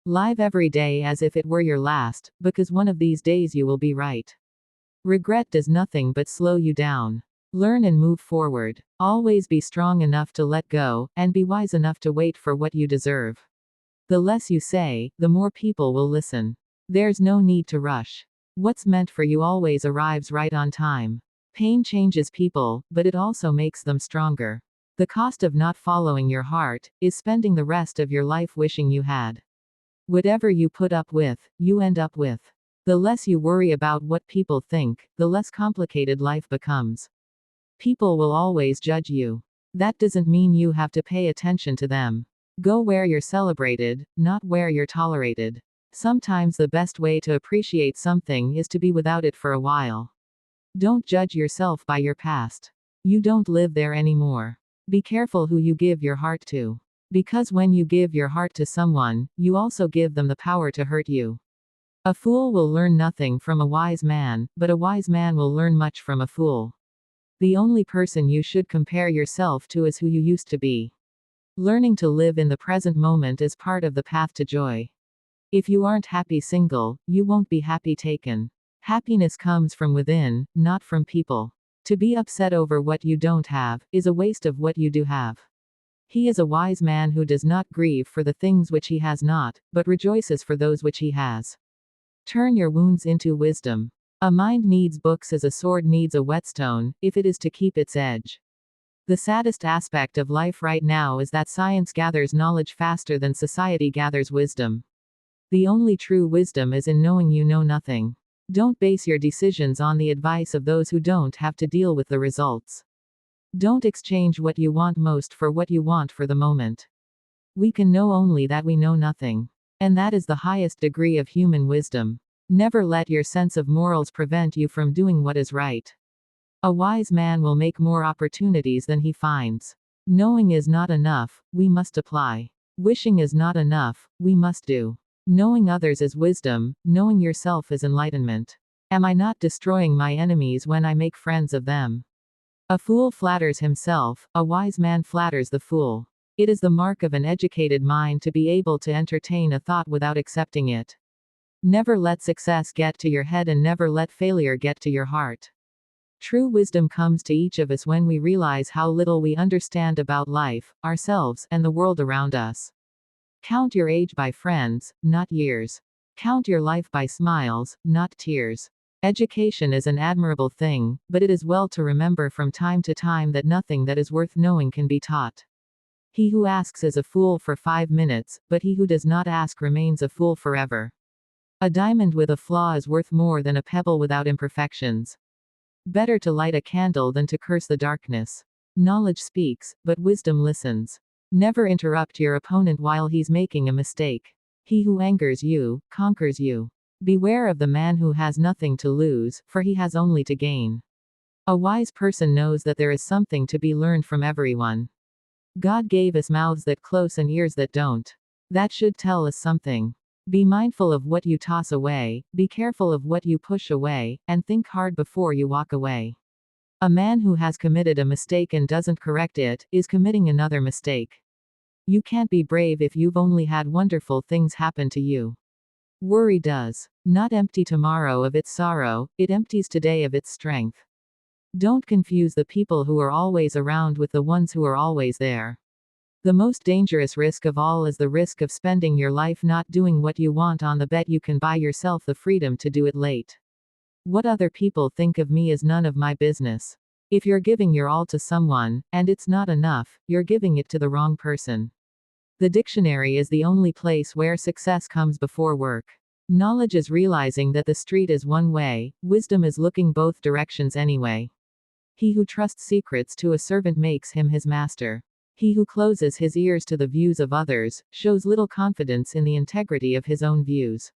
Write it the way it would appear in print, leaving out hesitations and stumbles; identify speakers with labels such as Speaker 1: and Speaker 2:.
Speaker 1: Live every day as if it were your last, because one of these days you will be right. Regret does nothing but slow you down. Learn and move forward. Always be strong enough to let go, and be wise enough to wait for what you deserve. The less you say, the more people will listen. There's no need to rush. What's meant for you always arrives right on time. Pain changes people, but it also makes them stronger. The cost of not following your heart is spending the rest of your life wishing you had. Whatever you put up with, you end up with. The less you worry about what people think, the less complicated life becomes. People will always judge you. That doesn't mean you have to pay attention to them. Go where you're celebrated, not where you're tolerated. Sometimes the best way to appreciate something is to be without it for a while. Don't judge yourself by your past. You don't live there anymore. Be careful who you give your heart to. Because when you give your heart to someone, you also give them the power to hurt you. A fool will learn nothing from a wise man, but a wise man will learn much from a fool. The only person you should compare yourself to is who you used to be. Learning to live in the present moment is part of the path to joy. If you aren't happy single, you won't be happy taken. Happiness comes from within, not from people. To be upset over what you don't have is a waste of what you do have. He is a wise man who does not grieve for the things which he has not, but rejoices for those which he has. Turn your wounds into wisdom. A mind needs books as a sword needs a whetstone, if it is to keep its edge. The saddest aspect of life right now is that science gathers knowledge faster than society gathers wisdom. The only true wisdom is in knowing you know nothing. Don't base your decisions on the advice of those who don't have to deal with the results. Don't exchange what you want most for what you want for the moment. We can know only that we know nothing. And that is the highest degree of human wisdom. Never let your sense of morals prevent you from doing what is right. A wise man will make more opportunities than he finds. Knowing is not enough, we must apply. Wishing is not enough, we must do. Knowing others is wisdom, knowing yourself is enlightenment. Am I not destroying my enemies when I make friends of them? A fool flatters himself, a wise man flatters the fool. It is the mark of an educated mind to be able to entertain a thought without accepting it. Never let success get to your head and never let failure get to your heart. True wisdom comes to each of us when we realize how little we understand about life, ourselves, and the world around us. Count your age by friends, not years. Count your life by smiles, not tears. Education is an admirable thing, but it is well to remember from time to time that nothing that is worth knowing can be taught. He who asks is a fool for 5 minutes, but he who does not ask remains a fool forever. A diamond with a flaw is worth more than a pebble without imperfections. Better to light a candle than to curse the darkness. Knowledge speaks, but wisdom listens. Never interrupt your opponent while he's making a mistake. He who angers you, conquers you. Beware of the man who has nothing to lose, for he has only to gain. A wise person knows that there is something to be learned from everyone. God gave us mouths that close and ears that don't. That should tell us something. Be mindful of what you toss away, be careful of what you push away, and think hard before you walk away. A man who has committed a mistake and doesn't correct it, is committing another mistake. You can't be brave if you've only had wonderful things happen to you. Worry does not empty tomorrow of its sorrow, it empties today of its strength. Don't confuse the people who are always around with the ones who are always there. The most dangerous risk of all is the risk of spending your life not doing what you want on the bet you can buy yourself the freedom to do it late. What other people think of me is none of my business. If you're giving your all to someone, and it's not enough, you're giving it to the wrong person. The dictionary is the only place where success comes before work. Knowledge is realizing that the street is one way, wisdom is looking both directions anyway. He who trusts secrets to a servant makes him his master. He who closes his ears to the views of others, shows little confidence in the integrity of his own views.